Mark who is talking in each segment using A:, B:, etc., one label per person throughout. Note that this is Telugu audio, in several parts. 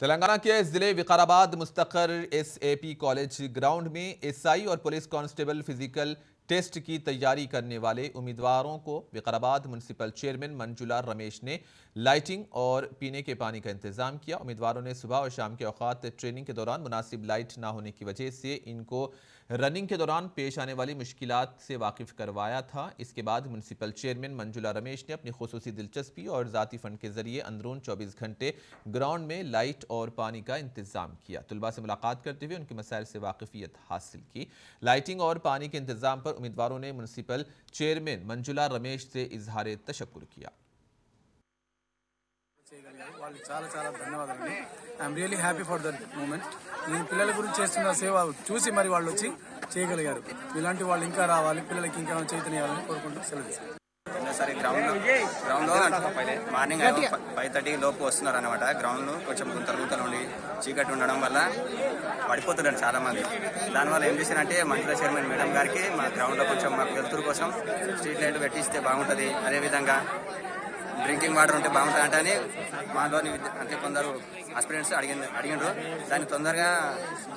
A: तेलंगाना के जिले विकाराबाद मुस्तकर एसएपी कॉलेज ग्राउंड में एसआई और पुलिस कांस्टेबल फिजिकल टेस्ट की तैयारी करने वाले उम्मीदवारों को विकाराबाद म्युनिसिपल चेयरमैन मंजुला रमेश ने लाइटिंग और पीने के पानी का इंतजाम किया। उम्मीदवारों ने सुबह और शाम के औकात ट्रेनिंग के दौरान मुनासिब लाइट ना होने की वजह से इनको रनिंग के दौरान पेश आने वाली मुश्किलात से वाकिफ करवाया था। इसके बाद म्युनिसिपल चेयरमैन मंजुला रमेश ने अपनी खुसूसी दिलचस्पी और ज़ाती फंड के जरिए अंदरून 24 घंटे ग्राउंड में लाइट और पानी का इंतजाम किया। तुलबा से मुलाकात करते हुए उनके मसाइल से वाकिफियत हासिल की। लाइटिंग और पानी के इंतजाम पर उम्मीदवारों ने म्युनिसिपल चेयरमैन मंजुला रमेश से इजहार तशक्कुर किया।
B: వాళ్ళు చాలా చాలా ధన్యవాదాలు। I am really happy for that moment. ఈ పిల్లల గురించి చేస్తున్న సేవ చూసి మరి వాళ్ళు వచ్చి చేయగలిగారు। ఇలాంటి వాళ్ళు ఇంకా రావాలి, పిల్లలకి ఇంకా చైతన్యాలని కోరుకుంటూ సెలవు
C: సరే గ్రౌండ్ లో మార్నింగ్ 5:30 లోపు వస్తున్నారు అనమాట। గ్రౌండ్ కొంచెం గుంతలు ఉండి చీకటి ఉండడం వల్ల పడిపోతున్నారు చాలా మంది। దానివల్ల ఏం చేశారంటే మండల చైర్మన్ మేడం గారికి మా గ్రౌండ్ లో కొంచెం మాకు వెలుతురు కోసం స్ట్రీట్ లైట్ పెట్టిస్తే బాగుంటుంది, అదేవిధంగా డ్రింకింగ్ వాటర్ ఉంటే బాగుంటుంది అని మాలోని అంటే కొందరు ఆస్పిరెంట్స్ అడిగిండ్రు। దాన్ని తొందరగా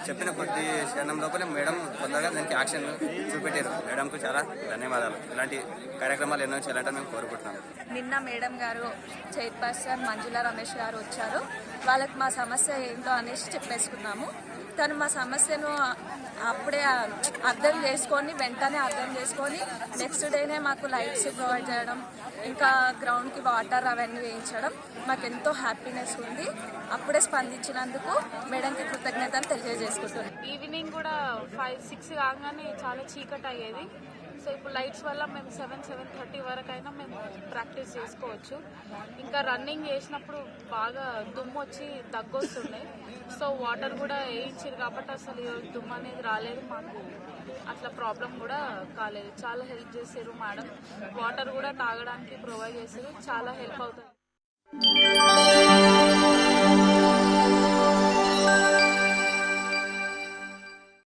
C: చెప్పిన కొద్ది క్షణం లోపలే మేడం తొందరగా దానికి యాక్షన్ చూపెట్టారు। మేడంకు చాలా ధన్యవాదాలు। ఇలాంటి కార్యక్రమాలు ఎన్నో చేయాలంటే మేము కోరుకుంటున్నాం।
D: నిన్న మేడం గారు చైర్పర్సన్ మంజులా రమేష్ గారు వచ్చారు। వాళ్ళకి మా సమస్య ఏంటో అనేసి చెప్పేసుకున్నాము। తను మా సమస్యను అప్పుడే వెంటనే అర్థం చేసుకొని నెక్స్ట్ డేనే మాకు లైట్స్ ప్రొవైడ్ చేయడం, ఇంకా గ్రౌండ్కి వాటర్ అవన్నీ వేయించడం మాకు ఎంతో హ్యాపీనెస్ ఉంది। అప్పుడే స్పందించినందుకు మేడంకి కృతజ్ఞతలు తెలియజేసుకుంటున్నాం।
E: ఈవినింగ్ కూడా 5-6 కాగానే చాలా చీకటి అయ్యేది। సో ఇప్పుడు లైట్స్ వల్ల మేము 7-7:30 వరకు అయినా మేము ప్రాక్టీస్ చేసుకోవచ్చు। ఇంకా రన్నింగ్ చేసినప్పుడు బాగా దుమ్ము వచ్చి దగ్గొస్తుండే, సో వాటర్ కూడా వేయించారు కాబట్టి అసలు దుమ్ము అనేది రాలేదు మాకు, అట్లా ప్రాబ్లం కూడా కాలేదు। చాలా హెల్ప్ చేశారు మేడం, వాటర్ కూడా తాగడానికి ప్రొవైడ్ చేశారు, చాలా హెల్ప్ అవుతుంది।